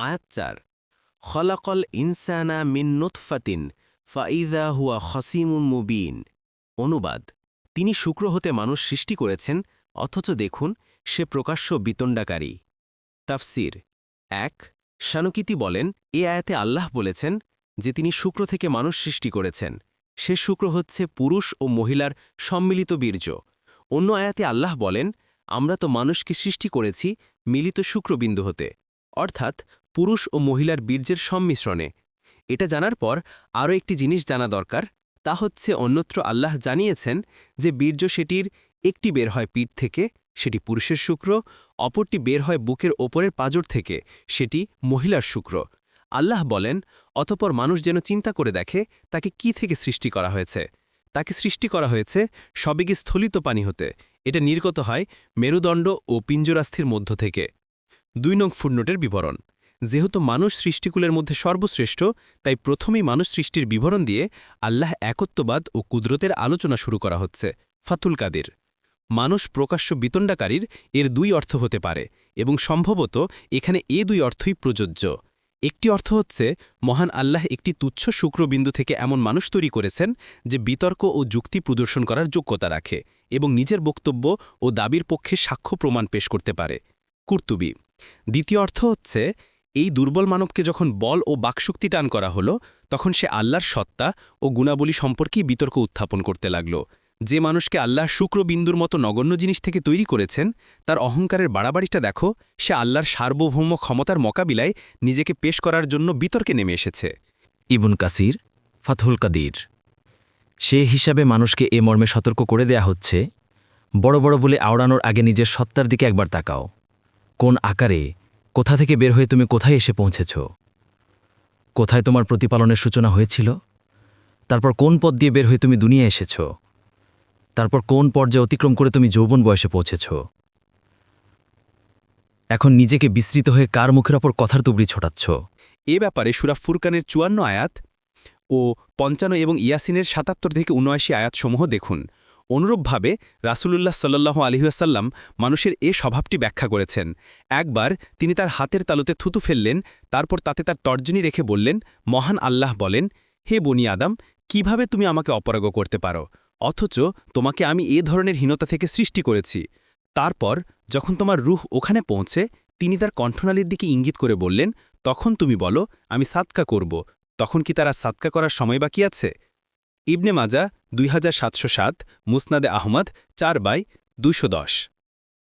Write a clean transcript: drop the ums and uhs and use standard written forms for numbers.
আয়াত ৪ খলাকল ইনসানা মিন নুতফাতিন ফাইদা হুয়া খসিমুম মুবিন। অনুবাদ, তিনি শুক্র হতে মানুষ সৃষ্টি করেছেন, অথচ দেখুন সে প্রকাশ্য বিতণ্ডাকারী। তাফসির ১ শানুকিতি বলেন, এ আয়াতে আল্লাহ বলেছেন যে তিনি শুক্র থেকে মানুষ সৃষ্টি করেছেন। সে শুক্র হচ্ছে পুরুষ ও মহিলার সম্মিলিত বীর্য। অন্য আয়াতে আল্লাহ বলেন, আমরা তো মানুষকে সৃষ্টি করেছি মিলিত শুক্রবিন্দু হতে, অর্থাৎ পুরুষ ও মহিলার বীর্যের সম্মিশ্রণে। এটা জানার পর আরও একটি জিনিস জানা দরকার, তা হচ্ছে অন্যত্র আল্লাহ জানিয়েছেন যে বীর্য সেটির একটি বের হয় পিঠ থেকে, সেটি পুরুষের শুক্র, অপরটি বের হয় বুকের ওপরের পাঁজর থেকে, সেটি মহিলার শুক্র। আল্লাহ বলেন, অতপর মানুষ যেন চিন্তা করে দেখে তাকে কি থেকে সৃষ্টি করা হয়েছে। তাকে সৃষ্টি করা হয়েছে সবেগে স্থলিত পানি হতে। এটা নির্গত হয় মেরুদণ্ড ও পিঞ্জরাস্থির মধ্য থেকে। ২ নং ফুটনোটের বিবরণ। যেহেতু মানুষ সৃষ্টিকুলের মধ্যে সর্বশ্রেষ্ঠ, তাই প্রথমেই মানুষ সৃষ্টির বিবরণ দিয়ে আল্লাহ একত্ববাদ ও কুদরতের আলোচনা শুরু করা হচ্ছে। ফাতুল কাদির। মানুষ প্রকাশ্য বিতণ্ডাকারীর এর ২ অর্থ হতে পারে, এবং সম্ভবত এখানে এ ২ অর্থই প্রযোজ্য। একটি অর্থ হচ্ছে মহান আল্লাহ একটি তুচ্ছ শুক্রবিন্দু থেকে এমন মানুষ তৈরি করেছেন যে বিতর্ক ও যুক্তি প্রদর্শন করার যোগ্যতা রাখে এবং নিজের বক্তব্য ও দাবির পক্ষে সাক্ষ্য প্রমাণ পেশ করতে পারে। কুর্তুবী। দ্বিতীয় অর্থ হচ্ছে, এই দুর্বল মানবকে যখন বল ও বাকশক্তি টান করা হলো, তখন সে আল্লাহর সত্তা ও গুণাবলী সম্পর্কেই বিতর্ক উত্থাপন করতে লাগল। যে মানুষকে আল্লাহ শুক্রবিন্দুর মতো নগণ্য জিনিস থেকে তৈরি করেছেন, তার অহংকারের বাড়াবাড়িটা দেখো। সে আল্লাহর সার্বভৌম ক্ষমতার মোকাবিলায় নিজেকে পেশ করার জন্য বিতর্কে নেমে এসেছে। ইবন কাসির, ফাতহুল কাদির। সে হিসাবে মানুষকে এ মর্মে সতর্ক করে দেয়া হচ্ছে, বড় বড় বলে আওড়ানোর আগে নিজের সত্তার দিকে একবার তাকাও। কোন আকারে, কোথা থেকে বের হয়ে তুমি কোথায় এসে পৌঁছেছ? কোথায় তোমার প্রতিপালনের সূচনা হয়েছিল? তারপর কোন পথ দিয়ে বের হয়ে তুমি দুনিয়া এসেছ? তারপর কোন পর্যায়ে অতিক্রম করে তুমি যৌবন বয়সে পৌঁছেছ? এখন নিজেকে বিস্মৃত হয়ে কার মুখের ওপর কথার তুবড়ি ছোটাচ্ছ? এ ব্যাপারে সূরা ফুরকানের ৫৪ আয়াত ও ৫৫ এবং ইয়াসিনের ৭৭ থেকে ৭৯ আয়াতসমূহ দেখুন। অনুরূপভাবে রাসূলুল্লাহ সাল্লাল্লাহু আলাইহি ওয়াসাল্লাম মানুষের এ স্বভাবটি ব্যাখ্যা করেছেন। একবার তিনি তার হাতের তালুতে থুতু ফেললেন, তারপর তাতে তার তর্জনী রেখে বললেন, মহান আল্লাহ বলেন, হে বনি আদম, কিভাবে তুমি আমাকে অপরাগ করতে পারো, অথচ তোমাকে আমি এ ধরনের হীনতা থেকে সৃষ্টি করেছি। তারপর যখন তোমার রূহ ওখানে পৌঁছে, তিনি তার কণ্ঠনালীর দিকে ইঙ্গিত করে বললেন, তখন তুমি বলো আমি সাদকা করব। তখন কি তারা সাদকা করার সময় বাকি আছে? ইবনে মাজা ২৭০৭, মুসনাদে আহমদ ৪/২১০।